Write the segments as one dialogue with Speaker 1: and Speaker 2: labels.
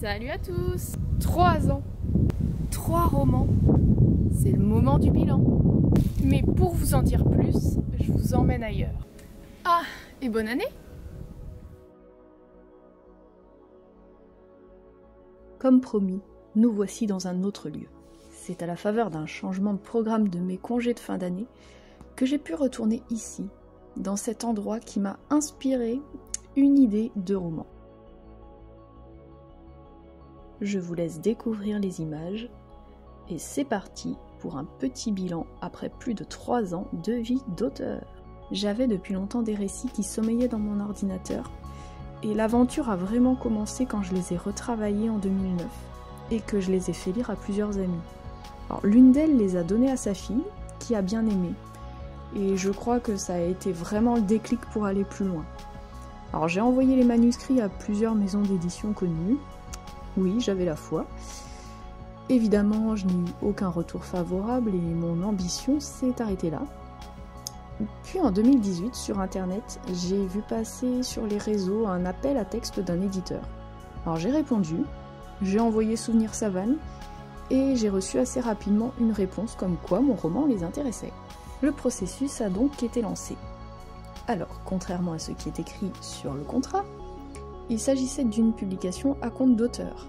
Speaker 1: Salut à tous! 3 ans, 3 romans, c'est le moment du bilan. Mais pour vous en dire plus, je vous emmène ailleurs. Ah, et bonne année!
Speaker 2: Comme promis, nous voici dans un autre lieu. C'est à la faveur d'un changement de programme de mes congés de fin d'année que j'ai pu retourner ici, dans cet endroit qui m'a inspiré une idée de roman. Je vous laisse découvrir les images et c'est parti pour un petit bilan après plus de 3 ans de vie d'auteur. J'avais depuis longtemps des récits qui sommeillaient dans mon ordinateur et l'aventure a vraiment commencé quand je les ai retravaillés en 2009 et que je les ai fait lire à plusieurs amis. Alors, l'une d'elles les a donnés à sa fille qui a bien aimé et je crois que ça a été vraiment le déclic pour aller plus loin. Alors j'ai envoyé les manuscrits à plusieurs maisons d'édition connues. Oui, j'avais la foi. Évidemment, je n'ai eu aucun retour favorable et mon ambition s'est arrêtée là. Puis en 2018, sur internet, j'ai vu passer sur les réseaux un appel à texte d'un éditeur. Alors j'ai répondu, j'ai envoyé Souvenir Savane et j'ai reçu assez rapidement une réponse comme quoi mon roman les intéressait. Le processus a donc été lancé. Alors, contrairement à ce qui est écrit sur le contrat, il s'agissait d'une publication à compte d'auteur.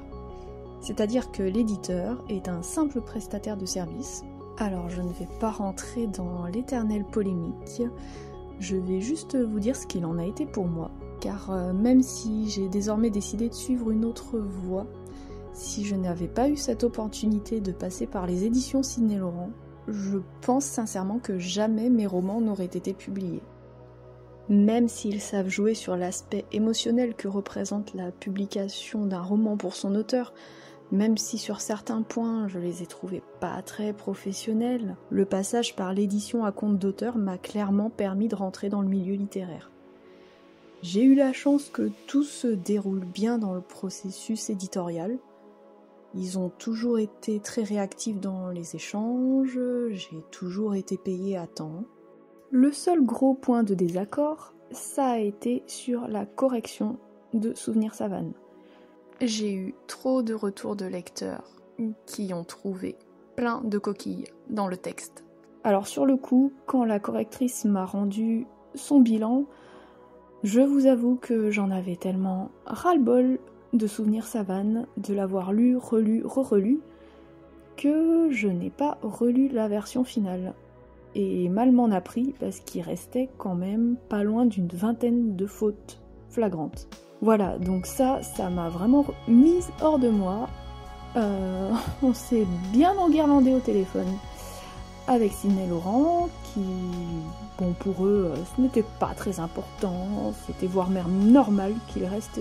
Speaker 2: C'est-à-dire que l'éditeur est un simple prestataire de service. Alors je ne vais pas rentrer dans l'éternelle polémique, je vais juste vous dire ce qu'il en a été pour moi. Car même si j'ai désormais décidé de suivre une autre voie, si je n'avais pas eu cette opportunité de passer par les éditions Sidney Laurent, je pense sincèrement que jamais mes romans n'auraient été publiés. Même s'ils savent jouer sur l'aspect émotionnel que représente la publication d'un roman pour son auteur, même si sur certains points je les ai trouvés pas très professionnels, le passage par l'édition à compte d'auteur m'a clairement permis de rentrer dans le milieu littéraire. J'ai eu la chance que tout se déroule bien dans le processus éditorial. Ils ont toujours été très réactifs dans les échanges, j'ai toujours été payée à temps. Le seul gros point de désaccord, ça a été sur la correction de Souvenir Savane. J'ai eu trop de retours de lecteurs qui ont trouvé plein de coquilles dans le texte. Alors sur le coup, quand la correctrice m'a rendu son bilan, je vous avoue que j'en avais tellement ras-le-bol de Souvenir Savane, de l'avoir lu, relu, re-relu, que je n'ai pas relu la version finale. Et mal m'en a pris parce qu'il restait quand même pas loin d'une 20aine de fautes flagrantes. Voilà, donc ça m'a vraiment mise hors de moi. On s'est bien enguirlandé au téléphone avec Sidney Laurent, qui, bon, pour eux, ce n'était pas très important, c'était voire même normal qu'il reste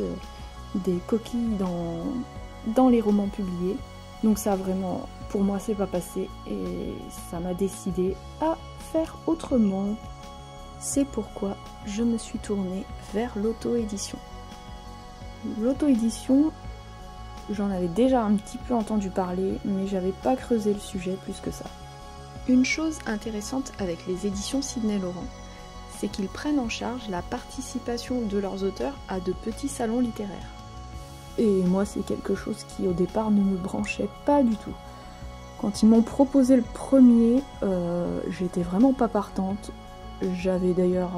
Speaker 2: des coquilles dans les romans publiés. Donc ça vraiment, pour moi, c'est pas passé et ça m'a décidé à faire autrement. C'est pourquoi je me suis tournée vers l'auto-édition. L'auto-édition, j'en avais déjà un petit peu entendu parler, mais j'avais pas creusé le sujet plus que ça. Une chose intéressante avec les éditions Sidney Laurent, c'est qu'ils prennent en charge la participation de leurs auteurs à de petits salons littéraires. Et moi, c'est quelque chose qui au départ ne me branchait pas du tout. Quand ils m'ont proposé le premier, j'étais vraiment pas partante. J'avais d'ailleurs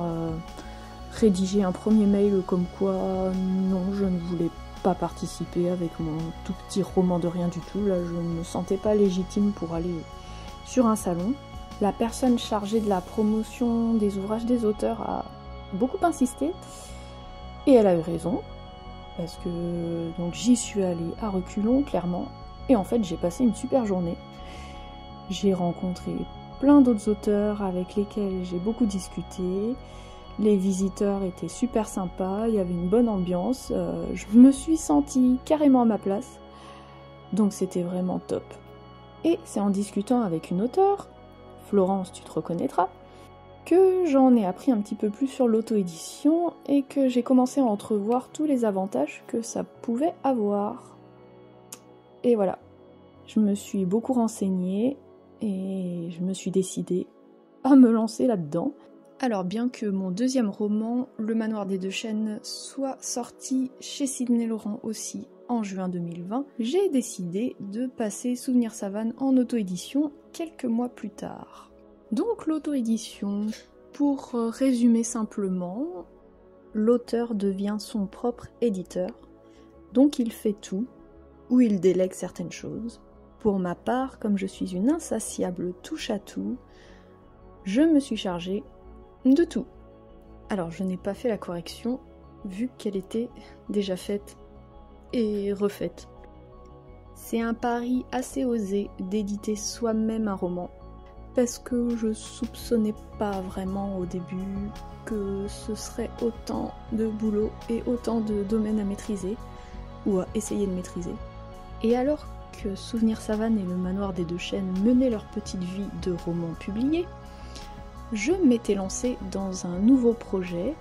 Speaker 2: rédigé un premier mail comme quoi non, je ne voulais pas participer avec mon tout petit roman de rien du tout. Là, je ne me sentais pas légitime pour aller sur un salon. La personne chargée de la promotion des ouvrages des auteurs a beaucoup insisté et elle a eu raison. Parce que donc j'y suis allée à reculons, clairement. Et en fait, j'ai passé une super journée. J'ai rencontré plein d'autres auteurs avec lesquels j'ai beaucoup discuté. Les visiteurs étaient super sympas, il y avait une bonne ambiance. Je me suis sentie carrément à ma place. Donc c'était vraiment top. Et c'est en discutant avec une auteure, Florence, tu te reconnaîtras, que j'en ai appris un petit peu plus sur l'auto-édition et que j'ai commencé à entrevoir tous les avantages que ça pouvait avoir. Et voilà, je me suis beaucoup renseignée et je me suis décidée à me lancer là-dedans. Alors bien que mon deuxième roman, Le Manoir des Deux Chênes, soit sorti chez Sidney Laurent aussi, en juin 2020, j'ai décidé de passer Souvenir Savane en auto-édition quelques mois plus tard. Donc l'auto-édition, pour résumer simplement, l'auteur devient son propre éditeur, donc il fait tout, ou il délègue certaines choses. Pour ma part, comme je suis une insatiable touche-à-tout, je me suis chargée de tout. Alors je n'ai pas fait la correction, vu qu'elle était déjà faite et refaite. C'est un pari assez osé d'éditer soi-même un roman, parce que je soupçonnais pas vraiment au début que ce serait autant de boulot et autant de domaines à maîtriser, ou à essayer de maîtriser. Et alors que Souvenir Savane et le Manoir des Deux Chênes menaient leur petite vie de roman publié, je m'étais lancée dans un nouveau projet.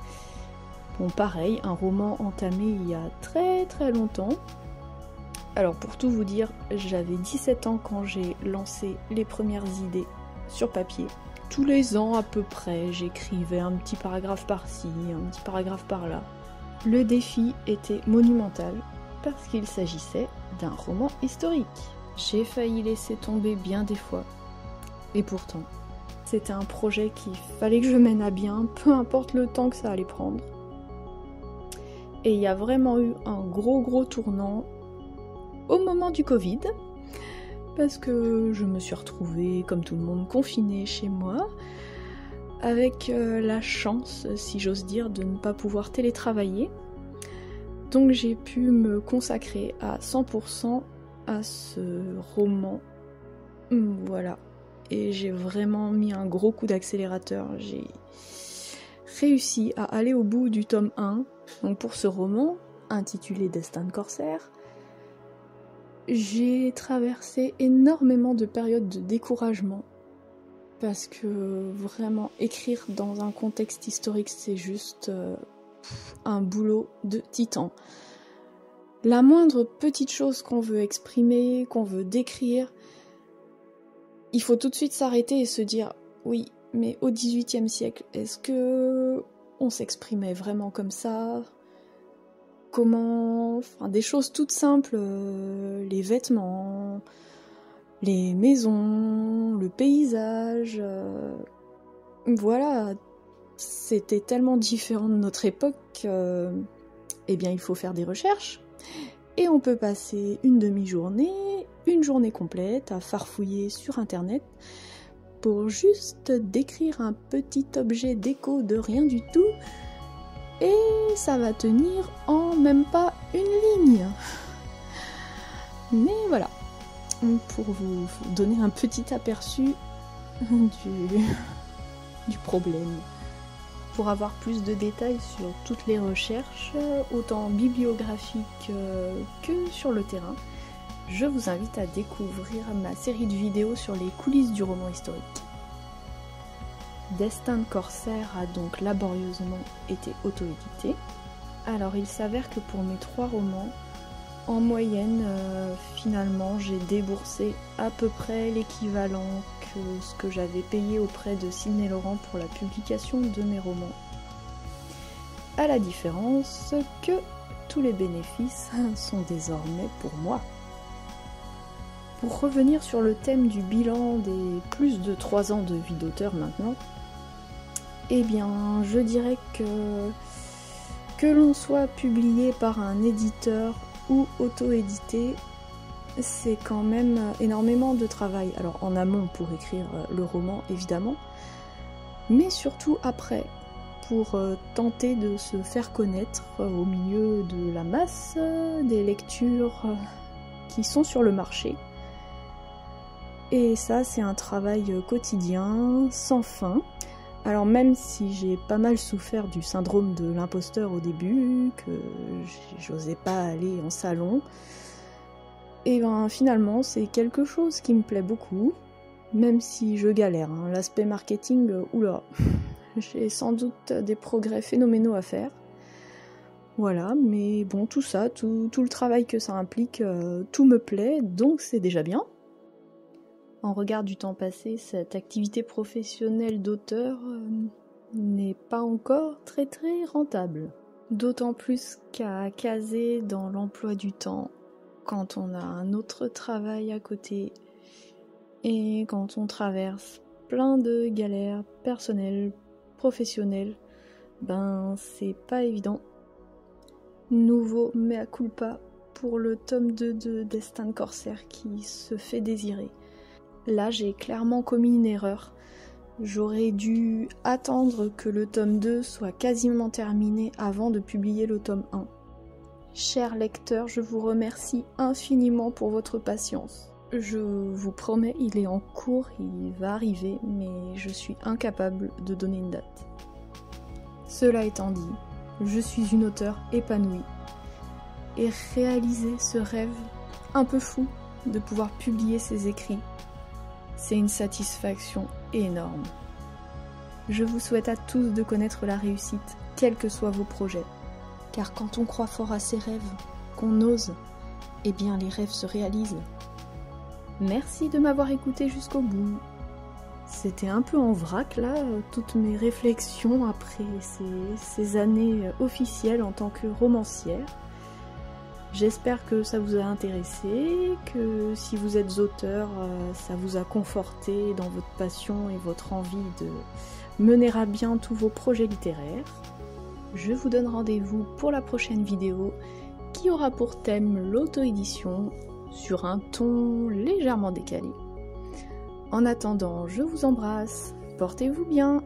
Speaker 2: Bon, pareil, un roman entamé il y a très très longtemps. Alors pour tout vous dire, j'avais 17 ans quand j'ai lancé les premières idées sur papier. Tous les ans à peu près, j'écrivais un petit paragraphe par-ci, un petit paragraphe par-là. Le défi était monumental parce qu'il s'agissait d'un roman historique. J'ai failli laisser tomber bien des fois. Et pourtant, c'était un projet qu'il fallait que je mène à bien, peu importe le temps que ça allait prendre. Et il y a vraiment eu un gros tournant au moment du Covid, parce que je me suis retrouvée, comme tout le monde, confinée chez moi, avec la chance, si j'ose dire, de ne pas pouvoir télétravailler. Donc j'ai pu me consacrer à 100% à ce roman. Voilà. Et j'ai vraiment mis un gros coup d'accélérateur. J'ai réussi à aller au bout du tome 1. Donc pour ce roman, intitulé Destin de corsaire, j'ai traversé énormément de périodes de découragement. Parce que vraiment, écrire dans un contexte historique, c'est juste un boulot de titan. La moindre petite chose qu'on veut exprimer, qu'on veut décrire, il faut tout de suite s'arrêter et se dire « Oui, mais au XVIIIe siècle, est-ce que on s'exprimait vraiment comme ça ? Comment... » Enfin, des choses toutes simples, les vêtements, les maisons, le paysage... Voilà, c'était tellement différent de notre époque eh bien, il faut faire des recherches. Et on peut passer une demi-journée, une journée complète à farfouiller sur internet pour juste décrire un petit objet déco de rien du tout et ça va tenir en même pas une ligne. Mais voilà, pour vous donner un petit aperçu du problème. Pour avoir plus de détails sur toutes les recherches, autant bibliographiques que sur le terrain, je vous invite à découvrir ma série de vidéos sur les coulisses du roman historique. Destin de corsaire a donc laborieusement été auto-édité. Alors il s'avère que pour mes 3 romans, en moyenne, finalement, j'ai déboursé à peu près l'équivalent que ce que j'avais payé auprès de Sidney Laurent pour la publication de mes romans. À la différence que tous les bénéfices sont désormais pour moi. Pour revenir sur le thème du bilan des plus de 3 ans de vie d'auteur maintenant, eh bien, je dirais que l'on soit publié par un éditeur ou auto-édité, c'est quand même énormément de travail. Alors en amont pour écrire le roman évidemment, mais surtout après pour tenter de se faire connaître au milieu de la masse des lectures qui sont sur le marché. Et ça c'est un travail quotidien, sans fin. Alors même si j'ai pas mal souffert du syndrome de l'imposteur au début, que j'osais pas aller en salon, et ben finalement c'est quelque chose qui me plaît beaucoup, même si je galère. Hein. L'aspect marketing, oula, j'ai sans doute des progrès phénoménaux à faire. Voilà, mais bon, tout ça, tout le travail que ça implique, tout me plaît, donc c'est déjà bien. En regard du temps passé, cette activité professionnelle d'auteur n'est pas encore très rentable. D'autant plus qu'à caser dans l'emploi du temps quand on a un autre travail à côté et quand on traverse plein de galères personnelles, professionnelles, c'est pas évident. Nouveau mea culpa pour le tome 2 de Destin de Corsaire qui se fait désirer. Là, j'ai clairement commis une erreur. J'aurais dû attendre que le tome 2 soit quasiment terminé avant de publier le tome 1. Chers lecteurs, je vous remercie infiniment pour votre patience. Je vous promets, il est en cours, il va arriver, mais je suis incapable de donner une date. Cela étant dit, je suis une auteure épanouie. Et réaliser ce rêve un peu fou de pouvoir publier ses écrits, c'est une satisfaction énorme. Je vous souhaite à tous de connaître la réussite, quels que soient vos projets. Car quand on croit fort à ses rêves, qu'on ose, eh bien les rêves se réalisent. Merci de m'avoir écouté jusqu'au bout. C'était un peu en vrac là, toutes mes réflexions après ces années officielles en tant que romancière. J'espère que ça vous a intéressé, que si vous êtes auteur, ça vous a conforté dans votre passion et votre envie de mener à bien tous vos projets littéraires. Je vous donne rendez-vous pour la prochaine vidéo qui aura pour thème l'auto-édition sur un ton légèrement décalé. En attendant, je vous embrasse, portez-vous bien.